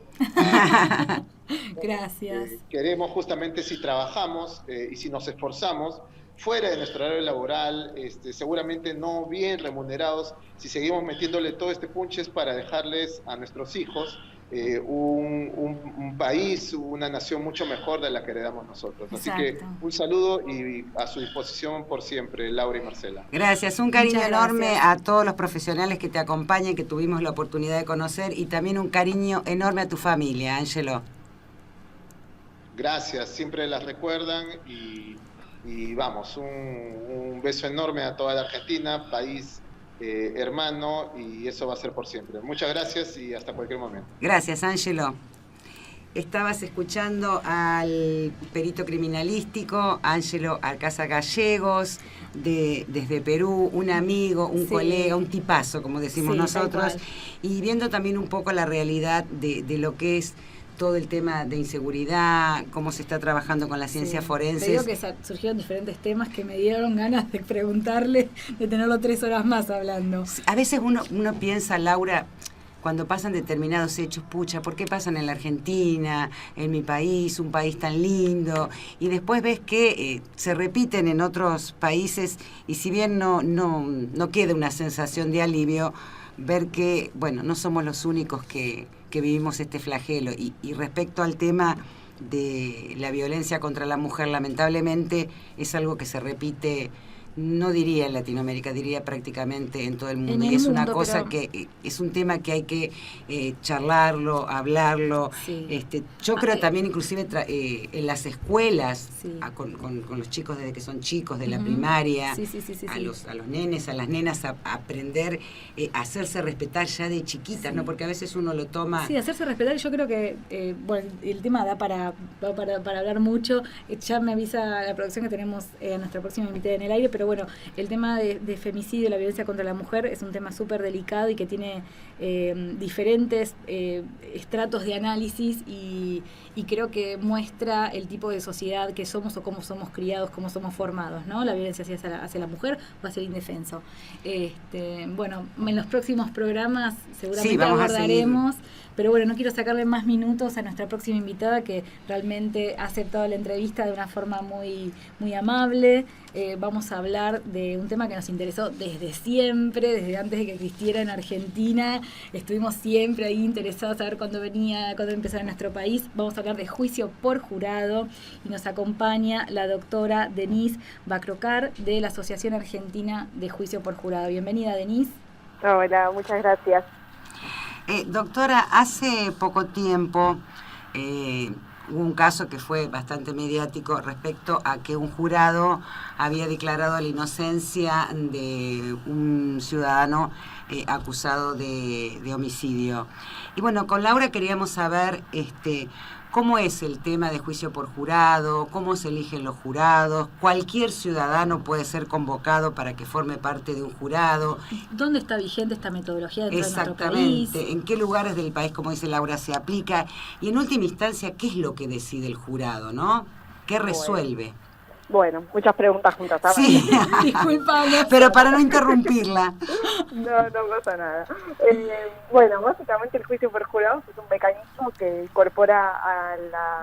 Gracias. Queremos justamente, si trabajamos y si nos esforzamos fuera de nuestro horario laboral, seguramente no bien remunerados, si seguimos metiéndole todo este punches para dejarles a nuestros hijos un país, una nación mucho mejor de la que heredamos nosotros. Exacto. Así que un saludo y a su disposición por siempre, Laura y Marcela. Gracias, un cariño enorme a todos los profesionales que te acompañan, que tuvimos la oportunidad de conocer, y también un cariño enorme a tu familia, Ángelo. Gracias, siempre las recuerdan, y vamos, un beso enorme a toda la Argentina, país hermano, y eso va a ser por siempre. Muchas gracias y hasta cualquier momento. Gracias, Ángelo. Estabas escuchando al perito criminalístico Ángelo Alcázar Gallegos, desde Perú, un amigo, un colega, un tipazo, como decimos nosotros, y viendo también un poco la realidad de lo que es todo el tema de inseguridad, cómo se está trabajando con las ciencias forenses. Te digo que surgieron diferentes temas que me dieron ganas de preguntarle, de tenerlo 3 horas más hablando. A veces uno piensa, Laura, cuando pasan determinados hechos, pucha, ¿por qué pasan en la Argentina, en mi país, un país tan lindo? Y después ves que se repiten en otros países, y si bien no queda una sensación de alivio, ver que, bueno, no somos los únicos que vivimos este flagelo. Y respecto al tema de la violencia contra la mujer, lamentablemente es algo que se repite, no diría en Latinoamérica, diría prácticamente en todo el mundo. Y es una cosa que es un tema que hay que charlarlo, hablarlo. Yo creo también inclusive en las escuelas, con los chicos desde que son chicos, de la primaria, a los nenes, a las nenas, a aprender a hacerse respetar ya de chiquitas, ¿no? Porque a veces uno lo toma... Sí, hacerse respetar. Yo creo que bueno, el tema da para hablar mucho. Ya me avisa la producción que tenemos a nuestra próxima invitada en el aire, pero pero bueno, el tema de femicidio, la violencia contra la mujer, es un tema súper delicado y que tiene diferentes estratos de análisis y creo que muestra el tipo de sociedad que somos o cómo somos criados, cómo somos formados, ¿no? La violencia hacia la mujer o hacia el indefenso. Bueno, en los próximos programas seguramente abordaremos, pero bueno, no quiero sacarle más minutos a nuestra próxima invitada, que realmente ha aceptado la entrevista de una forma muy, muy amable. Vamos a hablar de un tema que nos interesó desde siempre, desde antes de que existiera en Argentina. Estuvimos siempre ahí interesados a ver cuándo empezara en nuestro país. Vamos a hablar de juicio por jurado y nos acompaña la doctora Denise Bacrocar de la Asociación Argentina de Juicio por Jurado. Bienvenida, Denise. Hola, muchas gracias. Doctora, hace poco tiempo hubo un caso que fue bastante mediático respecto a que un jurado había declarado la inocencia de un ciudadano acusado de homicidio. Y bueno, con Laura queríamos saber cómo es el tema de juicio por jurado, cómo se eligen los jurados, cualquier ciudadano puede ser convocado para que forme parte de un jurado. ¿Dónde está vigente esta metodología dentro de nuestro país? Exactamente, en qué lugares del país, como dice Laura, se aplica y en última instancia, ¿qué es lo que decide el jurado, no? ¿Qué resuelve? Bueno, muchas preguntas juntas, ¿sabes? Sí, disculpame. Pero para no interrumpirla. No pasa nada. Bueno, básicamente el juicio por jurados es un mecanismo que incorpora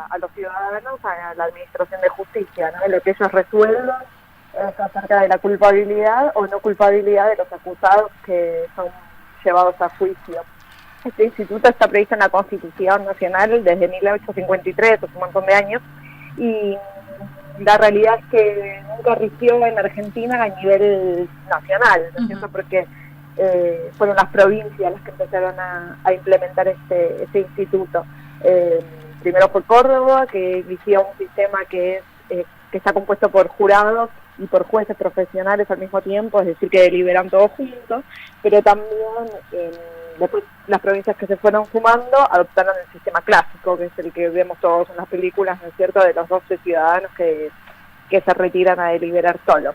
a los ciudadanos a la administración de justicia, ¿no? Lo que ellos resuelven es acerca de la culpabilidad o no culpabilidad de los acusados que son llevados a juicio. Este instituto está previsto en la Constitución Nacional desde 1853, hace un montón de años, y la realidad es que nunca rigió en Argentina a nivel nacional, ¿no es cierto? Porque fueron las provincias las que empezaron a implementar este instituto. Primero fue Córdoba, que eligió un sistema que está compuesto por jurados y por jueces profesionales al mismo tiempo, es decir, que deliberan todos juntos, pero también después las provincias que se fueron sumando adoptaron el sistema clásico, que es el que vemos todos en las películas, ¿no es cierto?, de los 12 ciudadanos que se retiran a deliberar solos.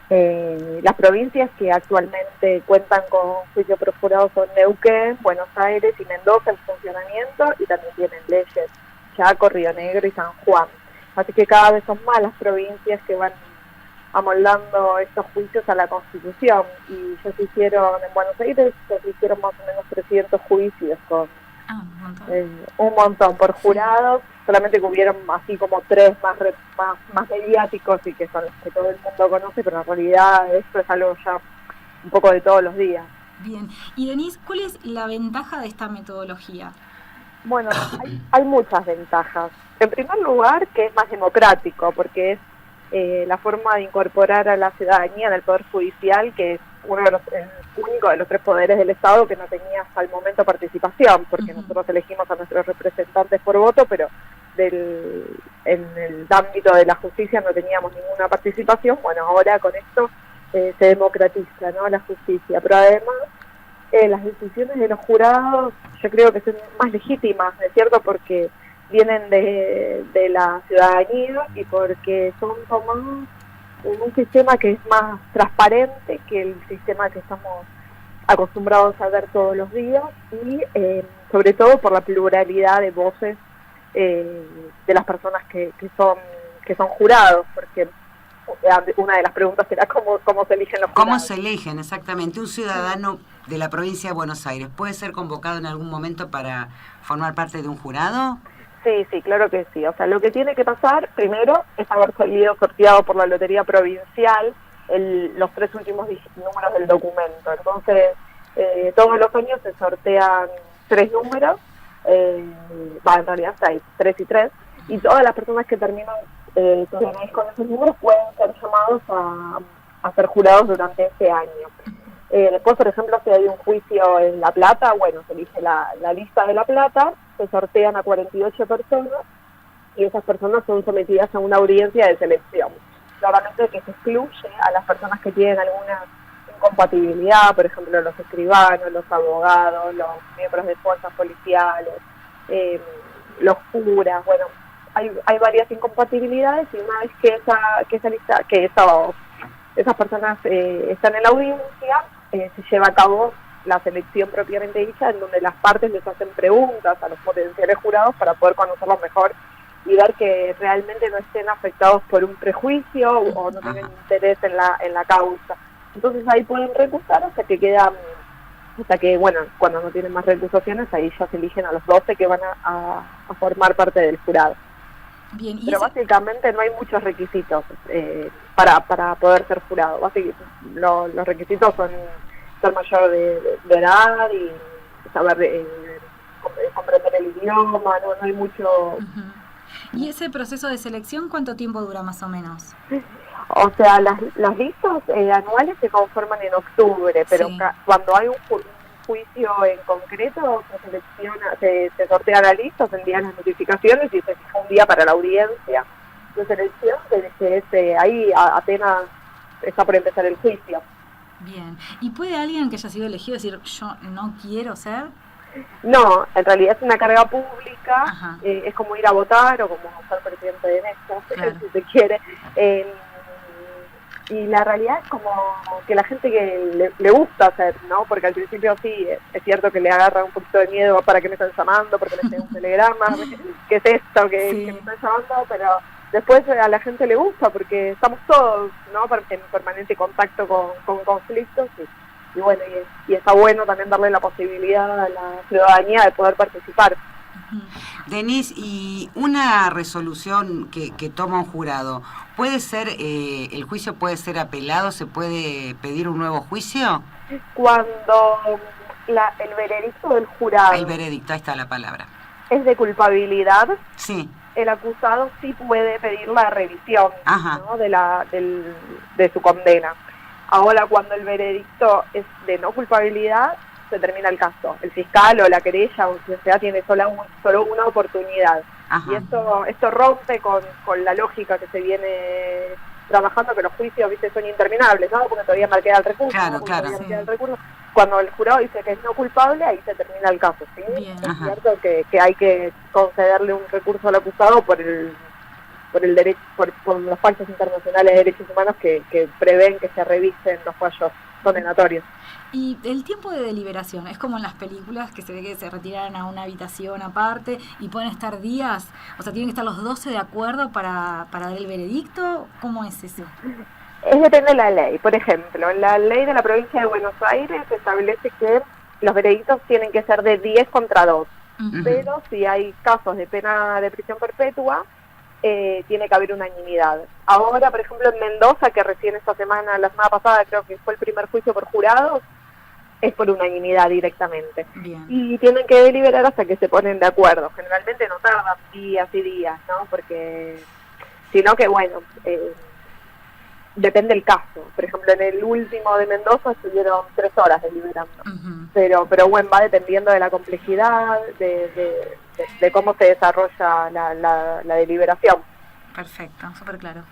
Las provincias que actualmente cuentan con juicio por jurado son Neuquén, Buenos Aires y Mendoza en funcionamiento, y también tienen leyes Chaco, Río Negro y San Juan. Así que cada vez son más las provincias que van amoldando estos juicios a la Constitución, y ya se hicieron en Buenos Aires, se hicieron más o menos 300 juicios con un montón por jurados, solamente que hubieron así como 3 más mediáticos y que son los que todo el mundo conoce, pero en realidad esto es algo ya un poco de todos los días. Bien, y Denise, ¿cuál es la ventaja de esta metodología? Bueno, hay muchas ventajas. En primer lugar, que es más democrático, porque es la forma de incorporar a la ciudadanía en el Poder Judicial, que es el único de los 3 poderes del Estado que no tenía hasta el momento participación, porque nosotros elegimos a nuestros representantes por voto, pero en el ámbito de la justicia no teníamos ninguna participación. Bueno, ahora con esto se democratiza, ¿no?, la justicia, pero además las decisiones de los jurados yo creo que son más legítimas, ¿no es cierto?, porque vienen de la ciudadanía y porque son tomados en un sistema que es más transparente que el sistema que estamos acostumbrados a ver todos los días, y sobre todo por la pluralidad de voces de las personas que son jurados, porque una de las preguntas era cómo se eligen los jurados. ¿Cómo se eligen exactamente? Un ciudadano de la provincia de Buenos Aires ¿puede ser convocado en algún momento para formar parte de un jurado? Sí, claro que sí. O sea, lo que tiene que pasar primero es haber salido sorteado por la Lotería Provincial los 3 últimos números del documento. Entonces, todos los años se sortean 3 números, en realidad 6, 3 y 3, y todas las personas que terminan con esos números pueden ser llamados a ser jurados durante ese año. Después, por ejemplo, si hay un juicio en La Plata, bueno, se elige la lista de La Plata, se sortean a 48 personas y esas personas son sometidas a una audiencia de selección. Claramente que se excluye a las personas que tienen alguna incompatibilidad, por ejemplo, los escribanos, los abogados, los miembros de fuerzas policiales, los curas. Bueno, hay varias incompatibilidades, y una vez que esos esas personas están en la audiencia, se lleva a cabo la selección propiamente dicha, en donde las partes les hacen preguntas a los potenciales jurados para poder conocerlos mejor y ver que realmente no estén afectados por un prejuicio o no tengan interés en la causa. Entonces ahí pueden recursar hasta que, bueno, cuando no tienen más recusaciones, ahí ya se eligen a los 12 que van a formar parte del jurado. Bien, pero básicamente no hay muchos requisitos para poder ser jurado. Los requisitos son ser mayor de edad y saber comprender el idioma, no hay mucho... Uh-huh. ¿Y ese proceso de selección cuánto tiempo dura más o menos? O sea, las listas anuales se conforman en octubre, pero sí, cuando hay un juicio en concreto, se sortea la lista, se envían las notificaciones y se fija un día para la audiencia de selección, que ahí apenas está por empezar el juicio. Bien. ¿Y puede alguien que haya sido elegido decir, yo no quiero ser? No, en realidad es una carga pública, es como ir a votar o como ser presidente de Néstor, claro, si se quiere. Y la realidad es como que la gente que le gusta hacer, ¿no? Porque al principio sí, es cierto que le agarra un poquito de miedo para que me están llamando, porque les tengo un telegrama, ¿qué es esto que me están llamando? Pero después a la gente le gusta porque estamos todos, ¿no? En permanente contacto con conflictos y bueno, y está bueno también darle la posibilidad a la ciudadanía de poder participar. Denise, ¿y una resolución que toma un jurado, puede ser, el juicio puede ser apelado, se puede pedir un nuevo juicio? Cuando el veredicto del jurado... El veredicto, ahí está la palabra. Es de culpabilidad. Sí. El acusado sí puede pedir la revisión, ¿no? de su condena. Ahora, cuando el veredicto es de no culpabilidad, se termina el caso. El fiscal o la querella o quien sea tiene solo una oportunidad. Y esto rompe con la lógica que se viene trabajando, que los juicios, viste, son interminables, ¿no? Porque todavía queda el recurso. Claro. El recurso. Cuando el jurado dice que es no culpable, ahí se termina el caso, ¿sí? Bien. Es cierto que hay que concederle un recurso al acusado por el derecho, por los pactos internacionales de derechos humanos que prevén que se revisen los fallos condenatorios. Y el tiempo de deliberación, ¿es como en las películas que se ve que se retiran a una habitación aparte y pueden estar días? O sea, ¿tienen que estar los 12 de acuerdo para dar el veredicto? ¿Cómo es eso? Depende de la ley. Por ejemplo, la ley de la provincia de Buenos Aires establece que los veredictos tienen que ser de 10 contra 2. Uh-huh. Pero si hay casos de pena de prisión perpetua, tiene que haber unanimidad. Ahora, por ejemplo, en Mendoza, que recién la semana pasada creo que fue el primer juicio por jurados, es por unanimidad directamente. Bien. Y tienen que deliberar hasta que se ponen de acuerdo. Generalmente no tardan días y días, ¿no? Porque, sino que, bueno, depende del caso. Por ejemplo, en el último de Mendoza estuvieron 3 horas deliberando. Uh-huh. Pero bueno, va dependiendo de la complejidad, de cómo se desarrolla la deliberación. Perfecto, súper claro.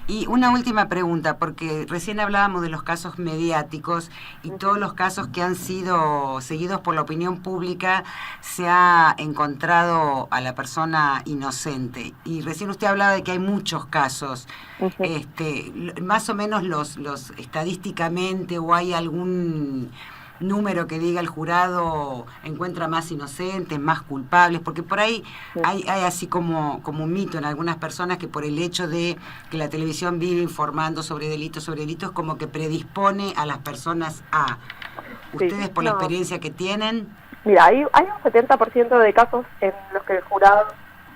Y una última pregunta, porque recién hablábamos de los casos mediáticos y todos los casos que han sido seguidos por la opinión pública, se ha encontrado a la persona inocente. Y recién usted hablaba de que hay muchos casos. Uh-huh. Más o menos los estadísticamente, o hay algún número que diga el jurado encuentra más inocentes, más culpables, porque por ahí hay así como un mito en algunas personas que por el hecho de que la televisión vive informando sobre delitos, como que predispone a las personas a... ¿Ustedes por la experiencia que tienen? Mira, hay un 70% de casos en los que el jurado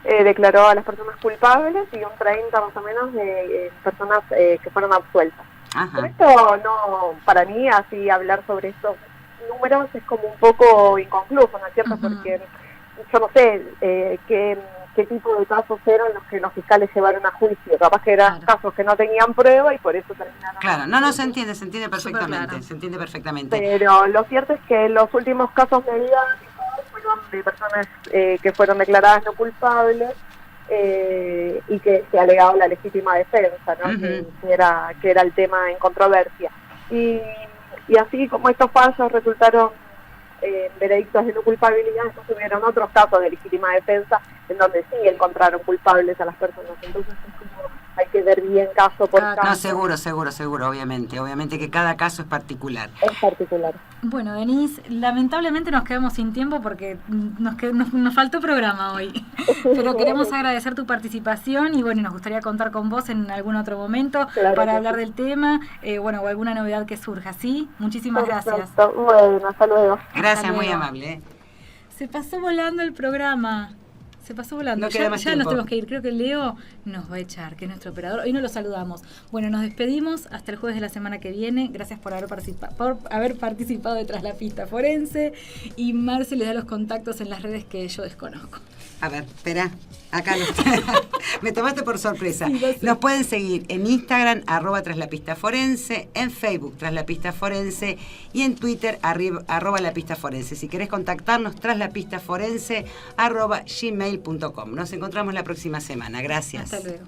declaró a las personas culpables y un 30% más o menos de personas que fueron absueltas. Por esto no, para mí así hablar sobre estos números es como un poco inconcluso, ¿no es cierto? Uh-huh. Porque yo no sé qué tipo de casos eran los que los fiscales llevaron a juicio. Capaz que eran casos que no tenían prueba y por eso terminaron. Claro, no, se entiende perfectamente, claro. Se entiende perfectamente. Pero lo cierto es que los últimos casos mediáticos fueron de personas que fueron declaradas no culpables y que se alegaba la legítima defensa, ¿no? Uh-huh. que era el tema en controversia. Y así como estos fallos resultaron veredictos de no culpabilidad, tuvieron otros casos de legítima defensa en donde sí encontraron culpables a las personas. Entonces es como hay que ver bien caso por caso. No, seguro, obviamente que cada caso es particular. Es particular. Bueno, Denise, lamentablemente nos quedamos sin tiempo porque nos faltó programa hoy, pero queremos agradecer tu participación y bueno, nos gustaría contar con vos en algún otro momento para hablar del tema, o alguna novedad que surja, ¿sí? Muchísimas gracias. Bueno, hasta luego. Gracias, muy amable. Se pasó volando el programa. Se pasó volando. Ya nos tenemos que ir. Creo que Leo nos va a echar, que es nuestro operador. Hoy no lo saludamos. Bueno, nos despedimos hasta el jueves de la semana que viene. Gracias por haber participado de Tras la Pista Forense. Y Marce les da los contactos en las redes que yo desconozco. A ver, espera. Acá me tomaste por sorpresa. Sí, nos pueden seguir en Instagram, @traslapistaforense, en Facebook, Tras la Pista Forense, y en Twitter, @lapistaforense. Si querés contactarnos, traslapistaforense, @gmail.com. Nos encontramos la próxima semana. Gracias. Hasta luego.